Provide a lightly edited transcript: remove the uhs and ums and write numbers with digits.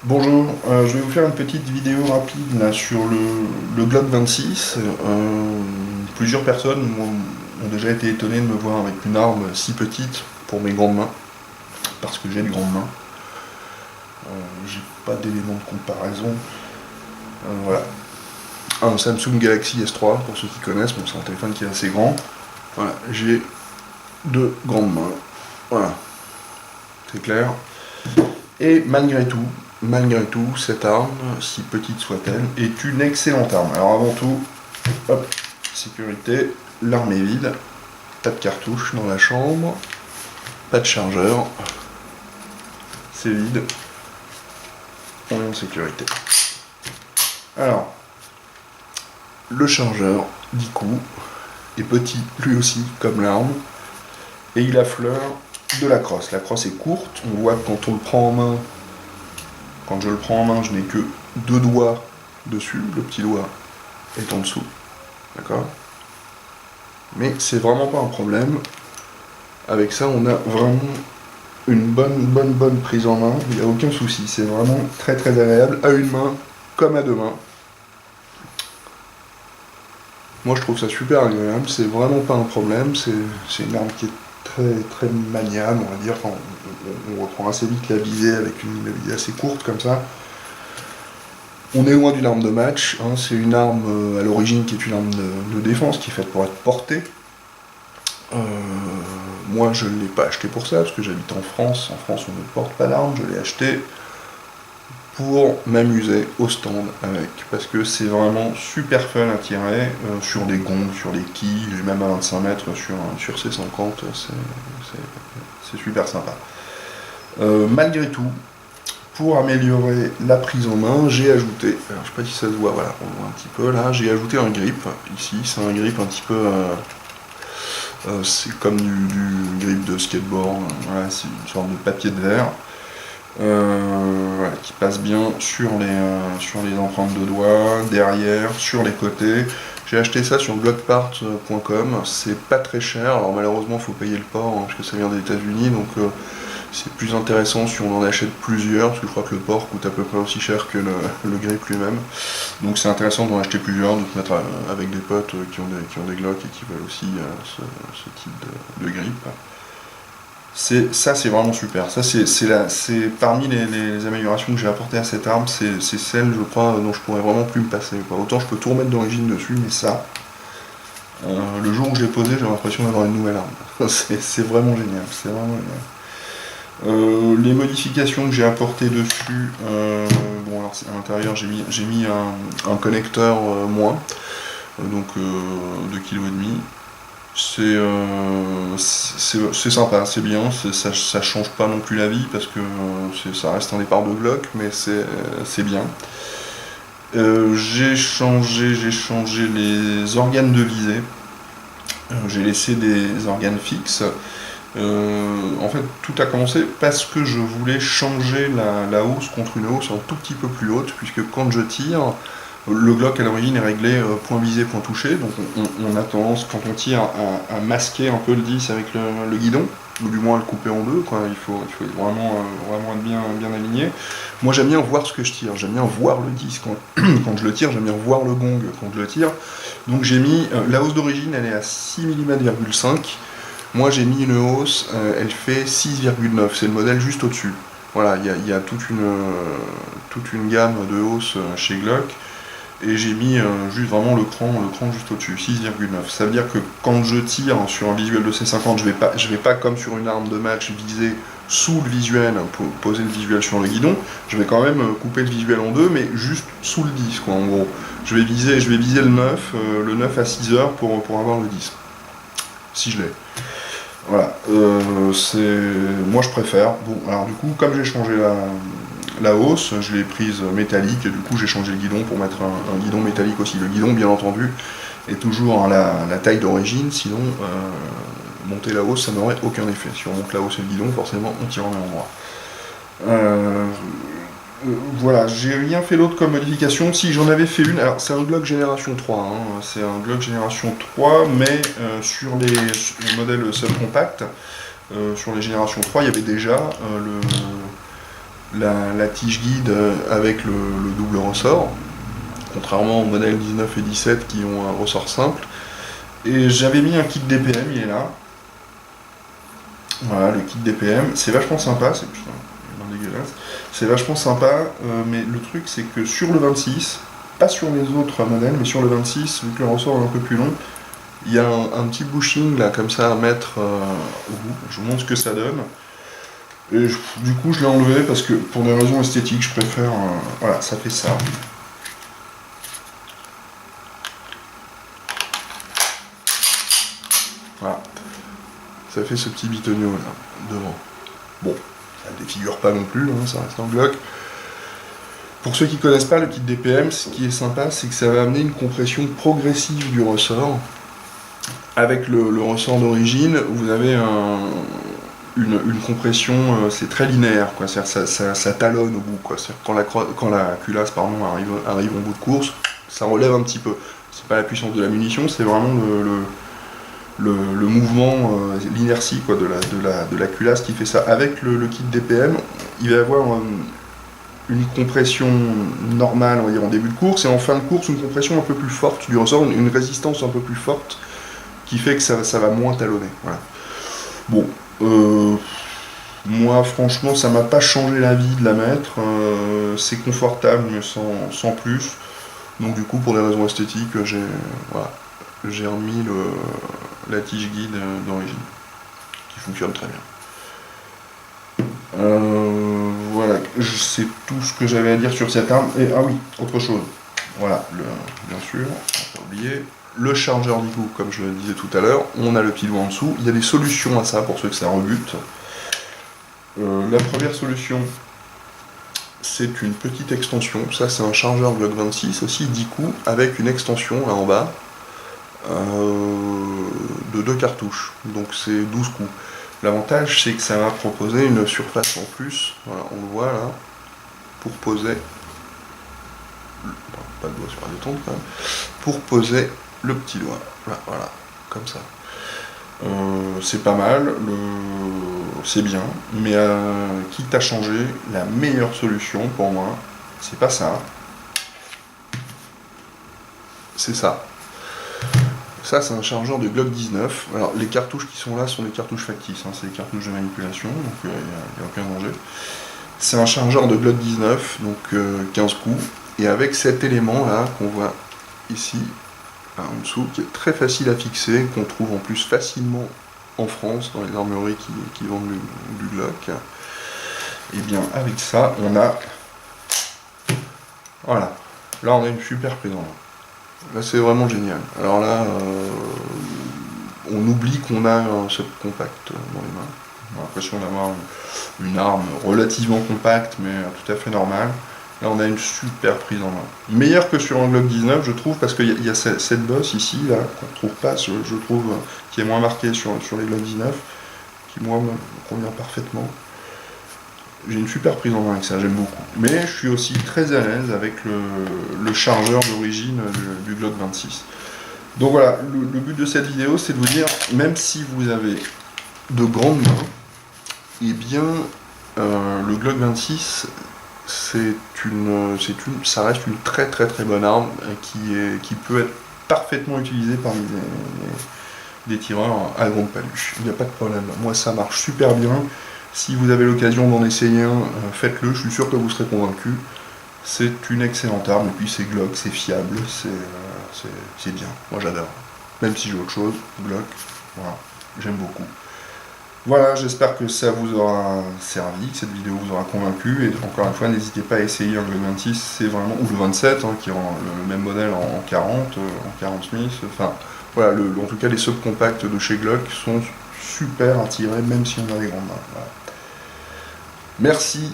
Bonjour, je vais vous faire une petite vidéo rapide là, sur le Glock 26. Plusieurs personnes ont déjà été étonnées de me voir avec une arme si petite pour mes grandes mains, parce que j'ai de grandes mains. J'ai pas d'éléments de comparaison. Voilà. Un Samsung Galaxy S3, pour ceux qui connaissent, bon, c'est un téléphone qui est assez grand. Voilà, j'ai de grandes mains. Voilà, c'est clair. Et malgré tout, cette arme, si petite soit-elle, est une excellente arme. Alors avant tout, hop, sécurité, l'arme est vide, pas de cartouche dans la chambre, pas de chargeur, c'est vide, on est en sécurité. Alors, le chargeur, 10 coups, est petit lui aussi comme l'arme, et il affleure de la crosse. La crosse est courte, on voit que quand on le prend en main, quand je le prends en main, je n'ai que 2 doigts dessus, le petit doigt est en dessous, d'accord? Mais c'est vraiment pas un problème. Avec ça, on a vraiment une bonne prise en main, il n'y a aucun souci, c'est vraiment très agréable, à une main comme à deux mains. Moi je trouve ça super agréable, c'est vraiment pas un problème, c'est une arme qui est très maniable, on va dire, on reprend assez vite la visée avec une visée assez courte comme ça. On est loin d'une arme de match, hein, c'est une arme à l'origine qui est une arme de défense, qui est faite pour être portée. Moi je ne l'ai pas acheté pour ça, parce que j'habite en France on ne porte pas d'armes, je l'ai acheté pour m'amuser au stand avec, parce que c'est vraiment super fun à tirer, sur des gongs, sur des quilles, même à 25 mètres sur C50, c'est super sympa. Malgré tout, pour améliorer la prise en main, j'ai ajouté, alors je sais pas si ça se voit, voilà, on voit un petit peu là, j'ai ajouté un grip, ici, c'est un grip un petit peu, c'est comme du grip de skateboard, voilà, c'est une sorte de papier de verre, voilà, qui passe bien sur les empreintes de doigts, derrière, sur les côtés. J'ai acheté ça sur blockpart.com, c'est pas très cher, alors malheureusement il faut payer le port, hein, parce que ça vient des États-Unis, donc c'est plus intéressant si on en achète plusieurs, parce que je crois que le port coûte à peu près aussi cher que le grip lui-même. Donc c'est intéressant d'en acheter plusieurs, de se mettre avec des potes qui ont des Glock et qui veulent aussi ce type de grip. Ça c'est vraiment super, ça c'est parmi les améliorations que j'ai apportées à cette arme, c'est celle je crois dont je pourrais vraiment plus me passer, quoi. Autant je peux tout remettre d'origine dessus, mais ça, le jour où je l'ai posé, j'ai l'impression d'avoir une nouvelle arme. C'est vraiment génial, c'est vraiment génial. Les modifications que j'ai apportées dessus, bon alors à l'intérieur j'ai mis un connecteur moins, donc 2,5 kg. C'est sympa, c'est bien, ça change pas non plus la vie parce que ça reste un départ de Glock, mais c'est bien. J'ai changé les organes de visée, j'ai laissé des organes fixes. En fait, tout a commencé parce que je voulais changer la hausse contre une hausse un tout petit peu plus haute, puisque quand je tire, le Glock à l'origine est réglé point visé, point touché, donc on a tendance, quand on tire, à masquer un peu le 10 avec le guidon, ou du moins à le couper en deux, quoi. Il faut vraiment être bien aligné. Moi j'aime bien voir ce que je tire, j'aime bien voir le 10 quand je le tire, j'aime bien voir le gong quand je le tire. Donc j'ai mis, la hausse d'origine elle est à 6 mm,5 mm. Moi j'ai mis une hausse, elle fait 6,9, c'est le modèle juste au-dessus. Voilà, il y a toute une gamme de hausses chez Glock. Et j'ai mis juste vraiment le cran juste au-dessus, 6,9. Ça veut dire que quand je tire sur un visuel de C50, je vais pas comme sur une arme de match viser sous le visuel, pour poser le visuel sur le guidon, je vais quand même couper le visuel en deux, mais juste sous le 10, quoi, en gros. Je vais viser le 9 à 6 heures pour avoir le 10, si je l'ai. Voilà, moi je préfère. Bon, alors du coup, comme j'ai changé la hausse, je l'ai prise métallique, et du coup j'ai changé le guidon pour mettre un guidon métallique aussi. Le guidon, bien entendu, est toujours à la taille d'origine, sinon monter la hausse ça n'aurait aucun effet. Si on monte la hausse et le guidon, forcément on tire au même endroit. Voilà, j'ai rien fait d'autre comme modification. Si j'en avais fait une, alors c'est un Glock génération 3, hein, c'est un Glock génération 3, mais sur les modèles subcompact, sur les générations 3, il y avait déjà la tige guide avec le double ressort, contrairement aux modèles 19 et 17 qui ont un ressort simple. Et j'avais mis un kit DPM, il est là. Voilà, le kit DPM, c'est vachement sympa, c'est putain, dégueulasse. C'est vachement sympa, mais le truc c'est que sur le 26, pas sur les autres modèles, mais sur le 26, vu que le ressort est un peu plus long, il y a un petit bushing là comme ça à mettre au bout. Je vous montre ce que ça donne. Et du coup je l'ai enlevé parce que pour des raisons esthétiques je préfère. Voilà, ça fait ça. Voilà. Ça fait ce petit bitonio là, devant. Bon, ça ne défigure pas non plus, hein, ça reste en Glock. Pour ceux qui ne connaissent pas le kit DPM, ce qui est sympa, c'est que ça va amener une compression progressive du ressort. Avec le ressort d'origine, vous avez une compression, c'est très linéaire, quoi. Ça talonne au bout, quoi. Quand la culasse arrive en bout de course, ça relève un petit peu. C'est pas la puissance de la munition, c'est vraiment le mouvement, l'inertie, quoi, de la culasse qui fait ça. Avec le kit DPM, il va y avoir une compression normale, on va dire, en début de course, et en fin de course, une compression un peu plus forte du ressort, une résistance un peu plus forte, qui fait que ça va moins talonner. Voilà. Bon, moi franchement ça m'a pas changé la vie de la mettre, c'est confortable mais sans plus, donc du coup pour des raisons esthétiques j'ai remis la tige guide d'origine, qui fonctionne très bien. Voilà, c'est tout ce que j'avais à dire sur cette arme, et ah oui, autre chose, voilà, bien sûr, on va pas oublier, le chargeur d'IGO, comme je le disais tout à l'heure, on a le pilot en dessous, il y a des solutions à ça pour ceux que ça rebute. La première solution, c'est une petite extension, ça c'est un chargeur Glock 26, aussi 10 coups, avec une extension là en bas, de 2 cartouches, donc c'est 12 coups. L'avantage c'est que ça va proposer une surface en plus, voilà, on le voit là, pour poser, pas de doigt sur la détente quand même, pour poser le petit doigt, voilà, comme ça. C'est pas mal, c'est bien, mais quitte à changer, la meilleure solution pour moi, c'est pas ça, c'est ça. Ça, c'est un chargeur de Glock 19. Alors, les cartouches qui sont là sont des cartouches factices, hein, c'est des cartouches de manipulation, donc il n'y a aucun danger. C'est un chargeur de Glock 19, donc 15 coups, et avec cet élément là qu'on voit ici, en dessous, qui est très facile à fixer, qu'on trouve en plus facilement en France, dans les armureries qui vendent du Glock. Et bien avec ça, on a... Voilà, là on a une super prise en main. Là c'est vraiment génial. Alors là, on oublie qu'on a un subcompact dans les mains. On a l'impression d'avoir une arme relativement compacte, mais tout à fait normale. Là on a une super prise en main. Meilleure que sur un Glock 19 je trouve, parce qu'il y a cette bosse ici, là, qu'on ne trouve pas, je trouve, qui est moins marquée sur les Glock 19, qui moi me convient parfaitement. J'ai une super prise en main avec ça, j'aime beaucoup. Mais je suis aussi très à l'aise avec le chargeur d'origine du Glock 26. Donc voilà, le but de cette vidéo c'est de vous dire, même si vous avez de grandes mains, eh bien le Glock 26 ça reste une très très très bonne arme qui peut être parfaitement utilisée par des tireurs à grande paluche. Il n'y a pas de problème. Moi ça marche super bien. Si vous avez l'occasion d'en essayer un, faites-le, je suis sûr que vous serez convaincu. C'est une excellente arme, et puis c'est Glock, c'est fiable, c'est bien. Moi j'adore. Même si j'ai autre chose, Glock, voilà, j'aime beaucoup. Voilà, j'espère que ça vous aura servi, que cette vidéo vous aura convaincu, et encore une fois, n'hésitez pas à essayer un Glock 26, c'est vraiment, ou le 27, hein, qui rend le même modèle en 40 Smith, enfin, voilà, en tout cas les subcompacts de chez Glock sont super à tirer, même si on a des grandes mains. Voilà. Merci.